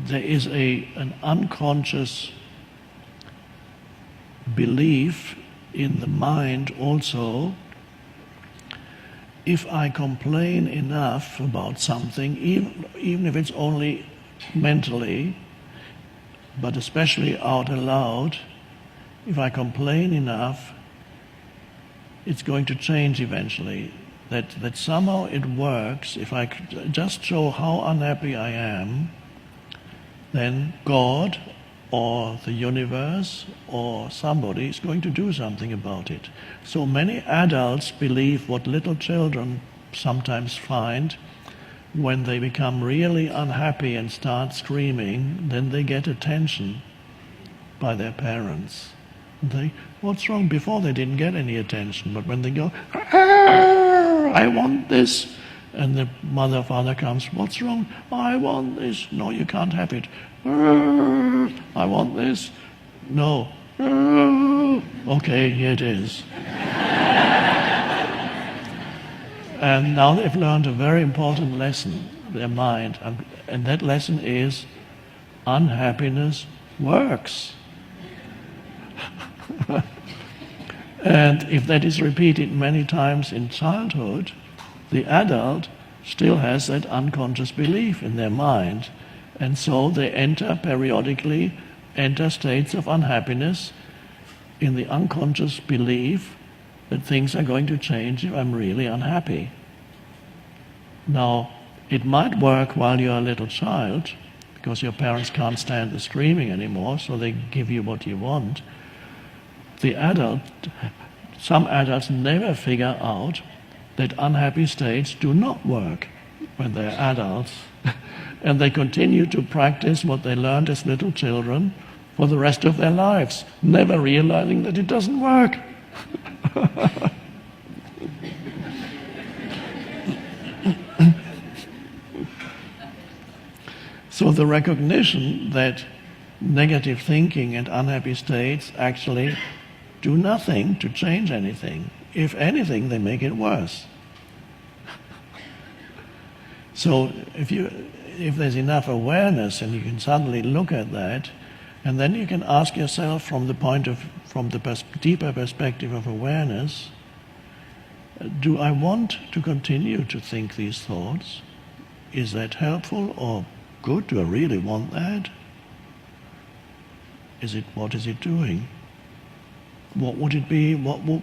there is an unconscious belief in the mind also. If I complain enough about something, even if it's only mentally, but especially out aloud, if I complain enough, it's going to change eventually. That somehow it works. If I just show how unhappy I am, then God or the universe or somebody is going to do something about it. So many adults believe what little children sometimes find. When they become really unhappy and start screaming, then they get attention by their parents. What's wrong? Before they didn't get any attention, but when they go, I want this, and the mother or father comes, what's wrong? I want this. No, you can't have it. I want this. No. Okay, here it is. And now they've learned a very important lesson, their mind, and that lesson is unhappiness works. And if that is repeated many times in childhood, the adult still has that unconscious belief in their mind, and so they periodically enter states of unhappiness in the unconscious belief that things are going to change if I'm really unhappy. Now, it might work while you're a little child, because your parents can't stand the screaming anymore, so they give you what you want. Some adults never figure out that unhappy states do not work when they're adults, and they continue to practice what they learned as little children for the rest of their lives, never realizing that it doesn't work. So the recognition that negative thinking and unhappy states actually do nothing to change anything. If anything, they make it worse. So if there's enough awareness and you can suddenly look at that, and then you can ask yourself from the deeper perspective of awareness, do I want to continue to think these thoughts? Is that helpful or good? Do I really want that? What is it doing? What would it be?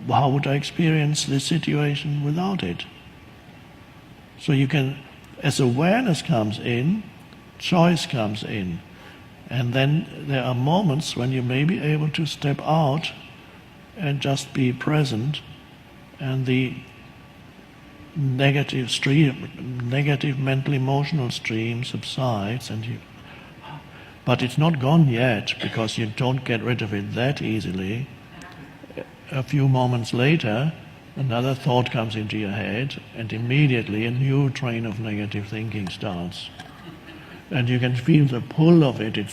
How would I experience this situation without it? So you can, as awareness comes in, choice comes in. And then there are moments when you may be able to step out and just be present, and the negative mental emotional stream subsides, but it's not gone yet, because you don't get rid of it that easily. A few moments later, another thought comes into your head, and immediately a new train of negative thinking starts. And you can feel the pull of it. It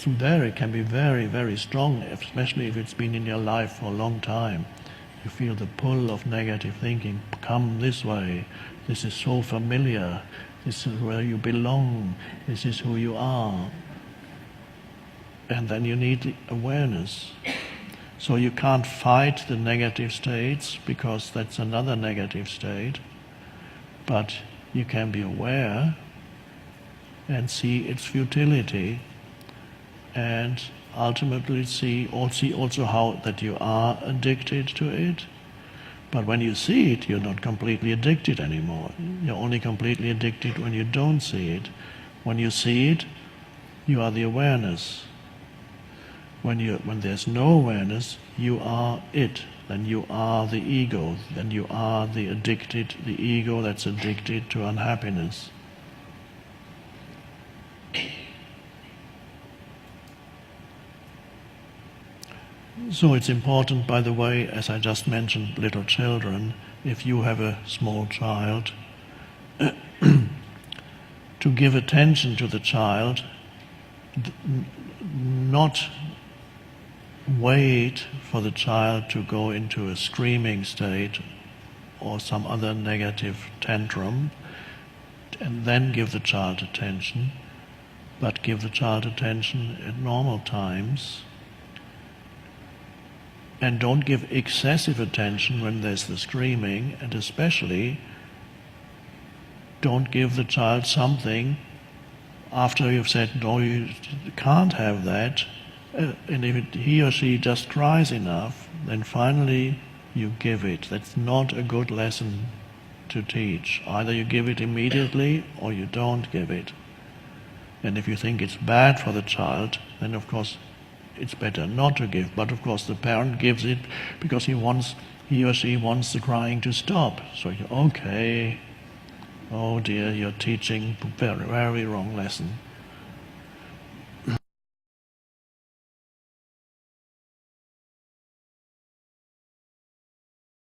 can be very, very strong, especially if it's been in your life for a long time. You feel the pull of negative thinking. Come this way. This is so familiar. This is where you belong. This is who you are. And then you need the awareness. So you can't fight the negative states, because that's another negative state. But you can be aware and see its futility, and ultimately see also how that you are addicted to it. But when you see it, you're not completely addicted anymore. You're only completely addicted when you don't see it. When you see it, you are the awareness. When there's no awareness, you are it. Then you are the ego. Then you are the ego that's addicted to unhappiness. So it's important, by the way, as I just mentioned, little children, if you have a small child, to give attention to the child, not wait for the child to go into a screaming state or some other negative tantrum, and then give the child attention. but give the child attention at normal times. And don't give excessive attention when there's the screaming, and especially don't give the child something after you've said, no, you can't have that, and if he or she just cries enough, then finally you give it. That's not a good lesson to teach. Either you give it immediately or you don't give it. And if you think it's bad for the child, then of course it's better not to give. But of course the parent gives it because he or she wants the crying to stop. So you, okay, oh dear, you're teaching very, very wrong lesson.